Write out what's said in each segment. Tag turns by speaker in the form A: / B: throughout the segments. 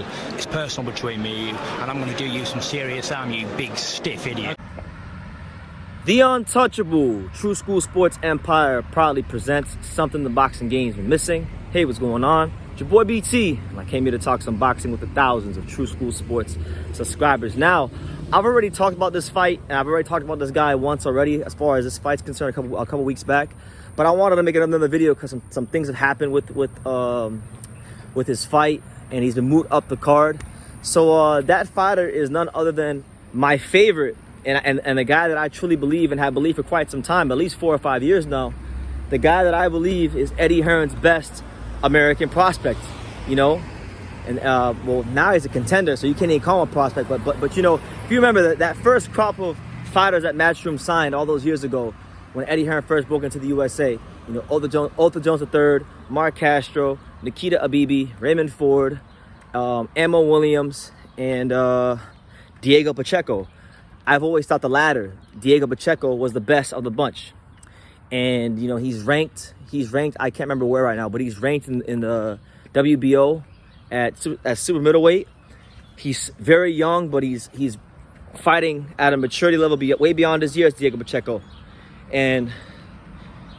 A: football. It's personal between me and you, and I'm going to do you some serious harm, you big stiff idiot.
B: The untouchable True School Sports Empire proudly presents something the boxing game's been missing. Hey, what's going on? It's your boy BT, and I came here to talk some boxing with the thousands of True School Sports subscribers. Now, I've already talked about this fight, and I've already talked about this guy once already as far as this fight's concerned a couple weeks back. But I wanted to make another video because some things have happened with his fight, and he's been moved up the card. So that fighter is none other than my favorite, and a guy that I truly believe and have believed for quite some time, at least 4 or 5 years now. The guy that I believe is Eddie Hearn's best American prospect, you know. And well, now he's a contender, so you can't even call him a prospect. But you know, if you remember that first crop of fighters that Matchroom signed all those years ago, when Eddie Hearn first broke into the USA, you know, Otha Jones III, Mark Castro, Nikita Abibi, Raymond Ford, Ammo Williams, and Diego Pacheco. I've always thought the latter, Diego Pacheco, was the best of the bunch. And, you know, he's ranked, I can't remember where right now, but he's ranked in the WBO at super middleweight. He's very young, but he's fighting at a maturity level way beyond his years, Diego Pacheco. And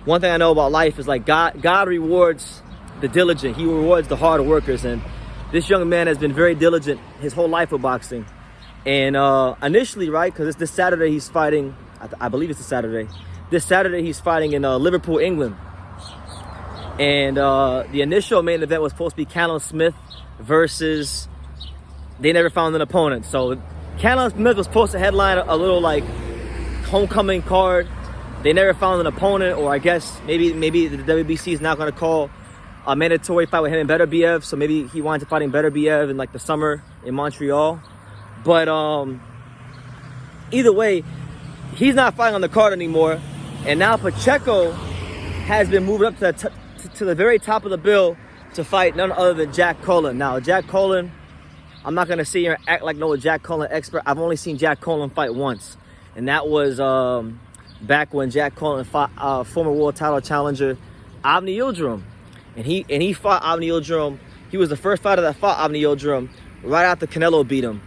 B: one thing I know about life is, like, God rewards the diligent. He rewards the hard workers. And this young man has been very diligent his whole life with boxing. And initially, right, because it's this Saturday he's fighting, I believe it's this Saturday. This Saturday he's fighting in Liverpool, England. And the initial main event was supposed to be Callum Smith versus, they never found an opponent. So Callum Smith was supposed to headline a little, like, homecoming card. They never found an opponent, or I guess maybe the WBC is now going to call a mandatory fight with him and Beterbiev. So maybe he winds up fighting Beterbiev in, like, the summer in Montreal. But either way, he's not fighting on the card anymore. And now Pacheco has been moved up to the very top of the bill to fight none other than Jack Cullen. Now, Jack Cullen, I'm not going to sit here and act like no Jack Cullen expert. I've only seen Jack Cullen fight once. And that was back when Jack Cullen fought former world title challenger Avni Yildirim. And he fought Avni Yildirim. He was the first fighter that fought Avni Yildirim right after Canelo beat him.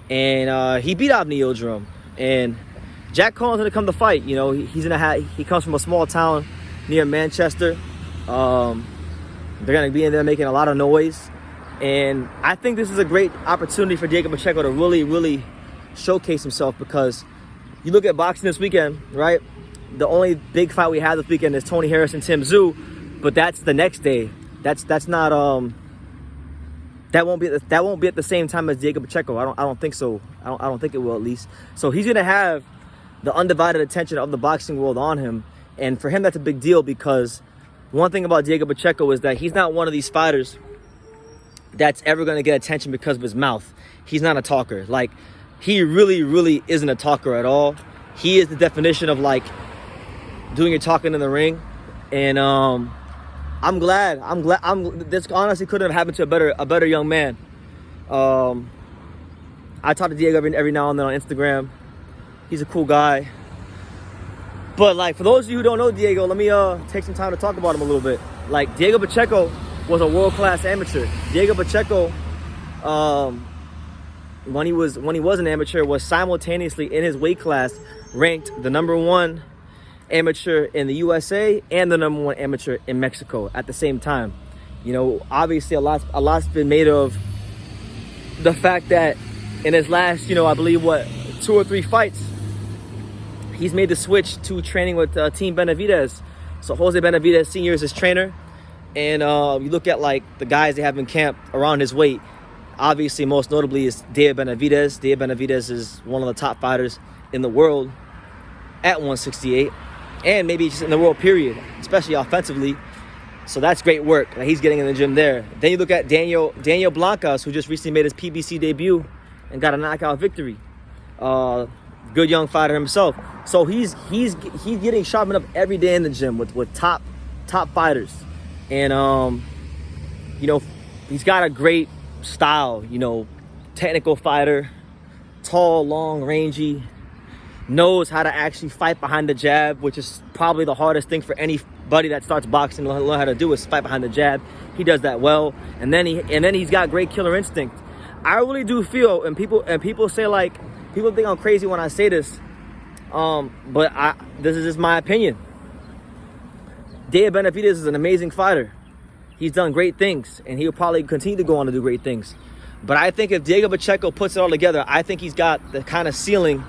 B: And he beat Avni Yildirim. And Jack Cullen's gonna come to fight. You know, he comes from a small town near Manchester. They're gonna be in there making a lot of noise. And I think this is a great opportunity for Diego Pacheco to really, really showcase himself, because you look at boxing this weekend, right? The only big fight we have this weekend is Tony Harris and Tim Tszyu, but that's the next day. That's not that won't be at the same time as Diego Pacheco. I don't think so. I don't think it will, at least. So he's gonna have the undivided attention of the boxing world on him, and for him that's a big deal, because one thing about Diego Pacheco is that he's not one of these fighters that's ever gonna get attention because of his mouth. He's not a talker. Like, he really, really isn't a talker at all. He is the definition of, like, doing your talking in the ring. And I'm glad. This honestly couldn't have happened to a better young man. I talk to Diego every now and then on Instagram. He's a cool guy. But, like, for those of you who don't know Diego, let me take some time to talk about him a little bit. Like, Diego Pacheco was a world-class amateur. Diego Pacheco, when he was an amateur, was simultaneously in his weight class ranked the #1 amateur in the USA and the #1 amateur in Mexico at the same time. You know, obviously a lot's been made of the fact that in his last, you know, I believe 2 or 3 fights, he's made the switch to training with Team Benavidez. So Jose Benavidez Sr. is his trainer. And you look at, like, the guys they have in camp around his weight. Obviously, most notably is Dave Benavidez. Dave Benavidez is one of the top fighters in the world at 168. And maybe just in the world, period, especially offensively. So that's great work that he's getting in the gym there. Then you look at Daniel Blancas, who just recently made his PBC debut and got a knockout victory. Good young fighter himself. So he's getting sharpened up every day in the gym with top fighters. And you know, he's got a great style, you know, technical fighter, tall, long, rangy, knows how to actually fight behind the jab, which is probably the hardest thing for anybody that starts boxing to learn how to do, is fight behind the jab. He does that well. And then he's got great killer instinct. I really do feel, and people say, like, people think I'm crazy when I say this, but this is just my opinion. Diego Benavidez is an amazing fighter. He's done great things, and he'll probably continue to go on to do great things. But I think if Diego Pacheco puts it all together, I think he's got the kind of ceiling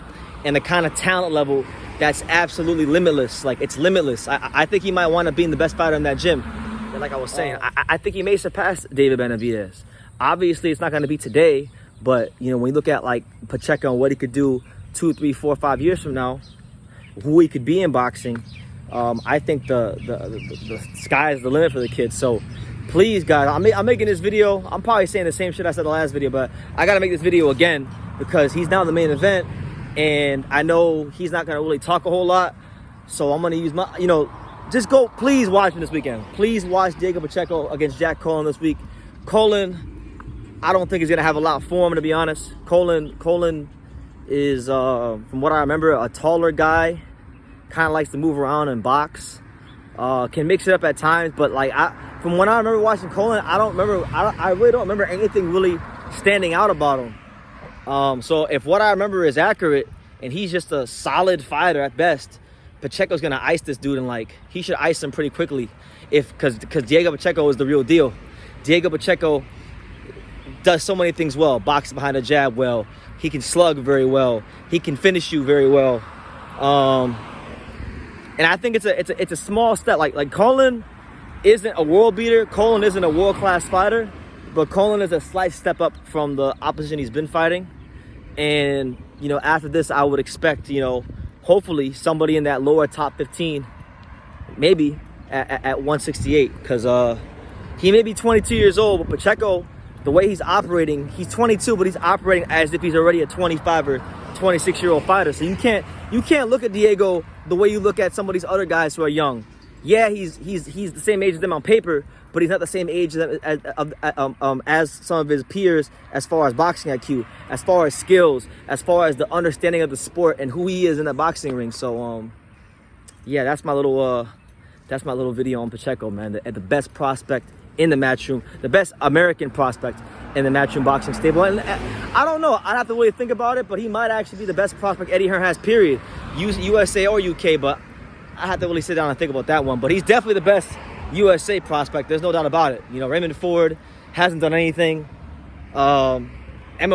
B: and the kind of talent level that's absolutely limitless. Like, it's limitless. I think he might want to be the best fighter in that gym. And like I was saying, I think he may surpass David Benavidez. Obviously, it's not going to be today, but, you know, when you look at, like, Pacheco and what he could do 2, 3, 4, 5 years from now, who he could be in boxing, I think the sky is the limit for the kid. So, please, God, I'm making this video. I'm probably saying the same shit I said the last video, but I got to make this video again because he's now the main event, and I know he's not going to really talk a whole lot. So I'm going to use my, you know, just go, please watch him this weekend. Please watch Diego Pacheco against Jack Cullen this week. Cullen, I don't think he's going to have a lot for him, to be honest. Cullen is, from what I remember, a taller guy. Kind of likes to move around and box. Can mix it up at times, but like from when I remember watching Cullen, I really don't remember anything really standing out about him. So if what I remember is accurate and he's just a solid fighter at best, Pacheco's gonna ice this dude, and like he should ice him pretty quickly, because Diego Pacheco is the real deal. Diego Pacheco does so many things well. Boxes behind a jab well. He can slug very well. He can finish you very well. And I think it's a small step. Like Cullen isn't a world beater. Cullen isn't a world-class fighter, but Cullen is a slight step up from the opposition he's been fighting. And, you know, after this, I would expect, you know, hopefully somebody in that lower top 15, maybe at 168, because he may be 22 years old, but Pacheco, the way he's operating, he's 22, but he's operating as if he's already a 25 or 26-year-old fighter. So you can't look at Diego the way you look at some of these other guys who are young. Yeah, he's the same age as them on paper, but he's not the same age as some of his peers as far as boxing IQ, as far as skills, as far as the understanding of the sport and who he is in the boxing ring. So yeah, that's my little video on Pacheco, man. The best prospect in the matchroom, the best American prospect in the matchroom boxing stable. And I don't know, I'd have to really think about it, but he might actually be the best prospect Eddie Hearn has, period. USA or UK, but I have to really sit down and think about that one. But he's definitely the best USA prospect, there's no doubt about it. You know, Raymond Ford hasn't done anything. Emma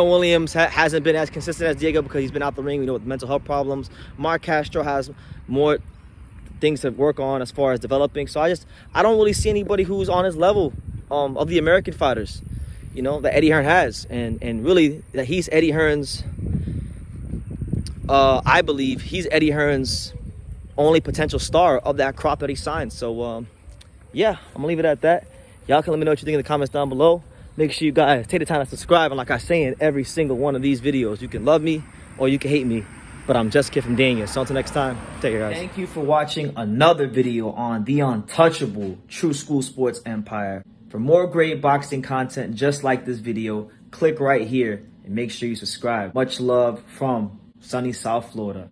B: Williams hasn't been as consistent as Diego because he's been out the ring, you know, with mental health problems. Mark Castro has more things to work on as far as developing. So I don't really see anybody who's on his level of the American fighters, you know, that Eddie Hearn has. And really, that he's Eddie Hearn's, I believe he's Eddie Hearn's only potential star of that crop that he signed. So yeah, I'm gonna leave it at that. Y'all can let me know what you think in the comments down below. Make sure you guys take the time to subscribe, and like I say in every single one of these videos, you can love me or you can hate me, but I'm just Kid from Daniel. So until next time, take care, guys. Thank you for watching another video on the untouchable True School Sports Empire. For more great boxing content just like this video, click right here and make sure you subscribe. Much love from sunny South Florida.